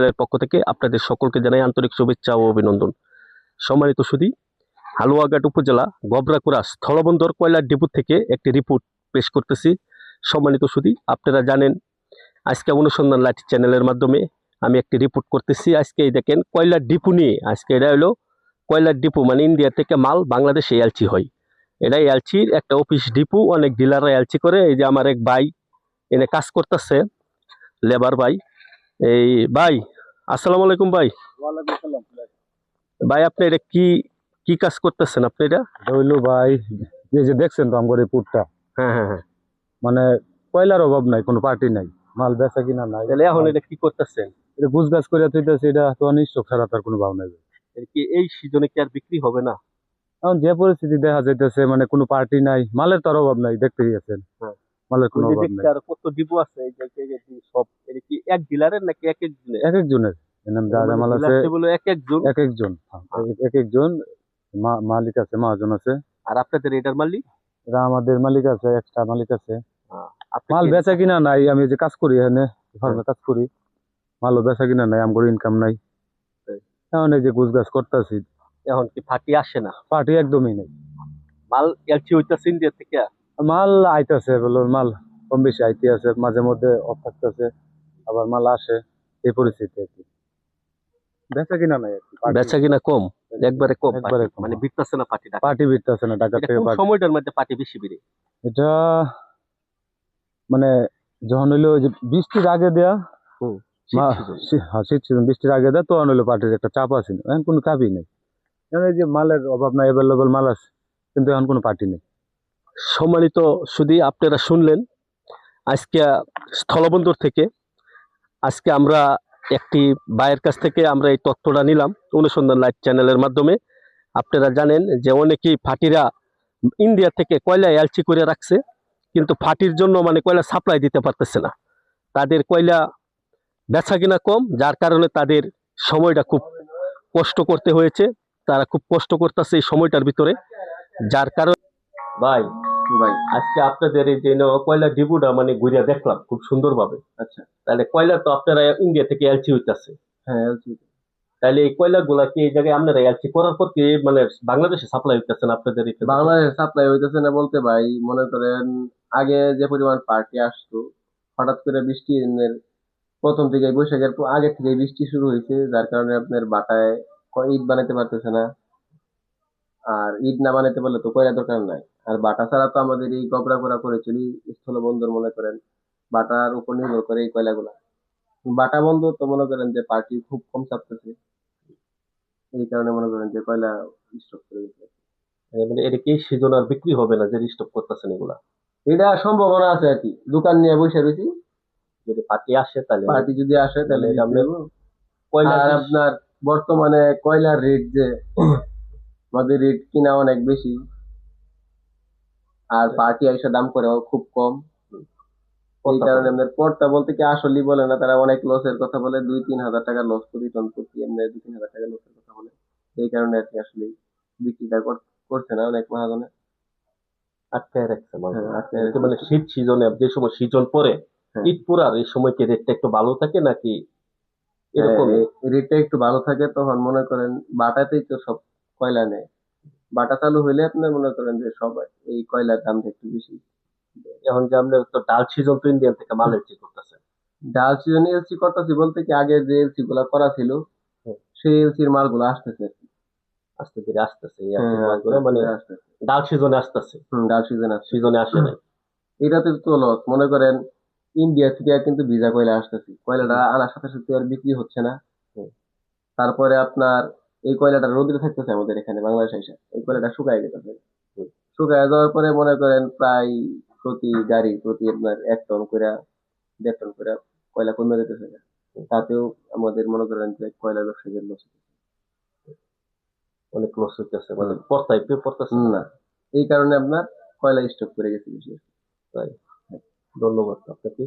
চ্যানেলের পক্ষ থেকে আপনাদের সকলকে জানাই আন্তরিক শুভেচ্ছা ও অভিনন্দন। সম্মানিত সুধী, হালুয়াঘাট উপজেলা গবরাকুড়া স্থলবন্দর কয়লার ডিপো থেকে একটি রিপোর্ট পেশ করতেছি। সম্মানিত সুধী, আপনারা জানেন আজকে অনুসন্ধান লাইট চ্যানেলের মাধ্যমে আমি একটি রিপোর্ট করতেছি। আজকে এই দেখেন কয়লার ডিপো নিয়ে, আজকে এটা হলো কয়লার ডিপো, মানে ইন্ডিয়া থেকে মাল বাংলাদেশে এলচি হয়। এটা এলচির একটা অফিস ডিপো, অনেক ডিলাররা এলচি করে। এই যে আমার এক ভাই এনে কাজ করতেছে, লেবার ভাই। এই ভাই, আসসালামু আলাইকুম ভাই। ভাই আপনি এটা কি কি কাজ করতেছেন আপনি? এটা হইলো ভাই, এই যে দেখছেন তো আমার রিপোর্টটা। হ্যাঁ হ্যাঁ হ্যাঁ, মানে কয়লার অভাব নাই, কোনো পার্টি নাই, মাল বেচা কিনা নাই। তাহলে এখন এটা কি করতেছেন? এটা গুছ গাছ করে তুইতেছে, এটা তো অনিশ্চয় ছাড়া তার কোনো ভাব নাই। এটা কি এই সিজনে কি আর বিক্রি হবে না? এখন যে পরিস্থিতি দেখা যাইতেছে, মানে কোনো পার্টি নাই, মালের তার অভাব নাই, দেখতে গেছেন। হ্যাঁ, মালের কোনো ওই যে অভাব দেখতে নাই। আর কত ডিপো আছে, এই যে সব এটা কি এক ডিলারের নাকি এক একজনের? এক একজনের এনাম যা যা মাল আছে, সেগুলো এক একজন এক একজন, এক একজন মালিক আছে, মহাজন আছে। আর আপনাদের এটার মালিক? এরা আমাদের মালিক আছে, এক্সট্রা মালিক আছে। আপনি মাল কি- বেচা কিনা নাই, আমি যে কাজ করি এখানে ফার্মে কাজ করি, মালও বেচা কিনা নাই, আমার ইনকাম নাই। এখন এই যে গুছ গাছ করতেছি। এখন কি ফাটি আসে না? পার্টি একদমই নেই। মাল এলচি হইতাছে ইন্ডিয়া থেকে? মাল আইতাছে, বলো মাল কম বেশি আইতে আছে, মাঝে মধ্যে অফ থাকতেছে, আবার মাল আসে, এই পরিস্থিতি আর কি। বেচা কিনা নাই আর কি, বেচা কিনা কম, একবারে কম, একবারে কম। মানে বিকতাছে না পাটি। পার্টি বিকতেছে না, ঢাকা থেকে কোন পার্টি। সময়টার মধ্যে পাটি বেশি বেড়ে? এটা মানে যখন হইলো ওই যে বৃষ্টির আগে দেয়া, শীত সিজন বৃষ্টির আগে দেয়া, তখন হইলো পার্টির একটা চাপ আছে। এখন কোনো চাপই নেই, এখন এই যে মালের অভাব নাই, অ্যাভেলেবল মাল আছে, কিন্তু এখন কোনো পার্টি নেই। সম্মানিত শুধু আপনারা শুনলেন, আজকে স্থলবন্দর থেকে আজকে আমরা একটি ভাইয়ের কাছ থেকে আমরা এই তথ্যটা নিলাম অনুসন্ধান লাইট চ্যানেলের মাধ্যমে। আপনারা জানেন যে অনেকেই ফাটিরা ইন্ডিয়া থেকে কয়লা এলচি করে রাখছে, কিন্তু ফাটির জন্য মানে কয়লা সাপ্লাই দিতে পারতেছে না। তাদের কয়লা বেচা কিনা কম, যার কারণে তাদের সময়টা খুব কষ্ট করতে হয়েছে। তারা খুব কষ্ট করতেছে এই সময়টার ভিতরে, যার কারণে ভাই ভাই আজকে আপনাদের এই যে কয়লা ডিপুটা মানে ঘুরিয়া দেখলাম খুব সুন্দরভাবে। আচ্ছা, তাহলে কয়লা তো আপনারা ইন্ডিয়া থেকে এলচি হইতাছে? হ্যাঁ, এলচি। তাহলে এই কয়লা গুলা কি এই জায়গায় আপনারা এলচি করার পর কি মানে বাংলাদেশে সাপ্লাই হইতেছে না আপনাদের? বাংলাদেশে সাপ্লাই হইতেছে না বলতে ভাই, মনে করেন আগে যে পরিমাণ পার্টি আসতো, হঠাৎ করে বৃষ্টির প্রথম থেকে বৈশাখের আগে থেকে বৃষ্টি শুরু হয়েছে, যার কারণে আপনার বাটায় ইট বানাইতে পারতেছে না। আর ইট না বানাইতে পারলে তো কয়লা দরকার নাই। আর বাটা ছাড়া তো আমাদের এই গবরাগোড়া করে চলি স্থলবন্দর, মনে করেন বাটার উপর নির্ভর করে এই কয়লাগুলা। বাটা বন্ধ তো মনে করেন যে পার্টি খুব কম চাপতেছে, এই কারণে মনে করেন যে কয়লা স্টক করে গেছে। মানে এটা কি সিজন আর বিক্রি হবে না যে স্টক করতেছেন এগুলা? এটা সম্ভাবনা আছে আর কি, দোকান নিয়ে বসে রয়েছি, যদি পার্টি আসে তাহলে, পার্টি যদি আসে তাহলে আপনার আর আপনার বর্তমানে কয়লার রেট যে আমাদের রেট কিনা অনেক বেশি, আর পার্টি এসে দাম করে খুব কম। এই কারণে আপনার পড়তা বলতে কি আসলেই বলে না, তারা অনেক লসের কথা বলে, 2-3 হাজার টাকা লস প্রতি টন প্রতি, এমনি 2-3 হাজার টাকা লসের কথা বলে। এই কারণে আর কি আসলে বিক্রিটা করছে না অনেক মহাজনে, আটকায় রাখছে মানে শীত সিজনে যে সময় সিজন পরে ঈদ পুরার এই সময় কি রেটটা একটু ভালো থাকে নাকি এরকম? রেটটা একটু ভালো থাকে, তখন মনে করেন বাটাতেই তো সব কয়লা নেয়। বাটা চালু হইলে আপনার মনে করেন যে সবাই এই কয়লার দামটা একটু বেশি। এখন যে আমরা তো ডাল সিজন তো ইন্ডিয়ান থেকে মাল এলচি করতেছে। ডাল সিজন এলসি করতেছি বলতে কি, আগে যে এলসি গুলা করা ছিল সেই এলসির মালগুলো আসতেছে, আস্তে ধীরে আসতেছে মানে ডাল সিজনে আসতেছে। ডাল সিজনে আসে নাই। এটাতে তো লস, মনে করেন ইন্ডিয়া থেকে কিন্তু ভিজা কয়লা আসতেছে, কয়লাটা আনার সাথে সাথে আর বিক্রি হচ্ছে না। তারপরে আপনার এই কয়লাটা রোদে থাকতেছে আমাদের এখানে বাংলাদেশে এসে, এই কয়লাটা শুকায় গেছে। শুকায় যাওয়ার পরে মনে করেন প্রায় প্রতি গাড়ি প্রতি আপনার 1 টন করে 1.5 টন করে কয়লা কমে যেতেছে। তাতেও আমাদের মনে করেন যে কয়লা ব্যবসায়ীদের লস, অনেক লস হইতেছে, মানে পড়তেছে না। এই কারণে আপনার কয়লা স্টক করে গেছে বেশি। তাই, ধন্যবাদ আপনাকে।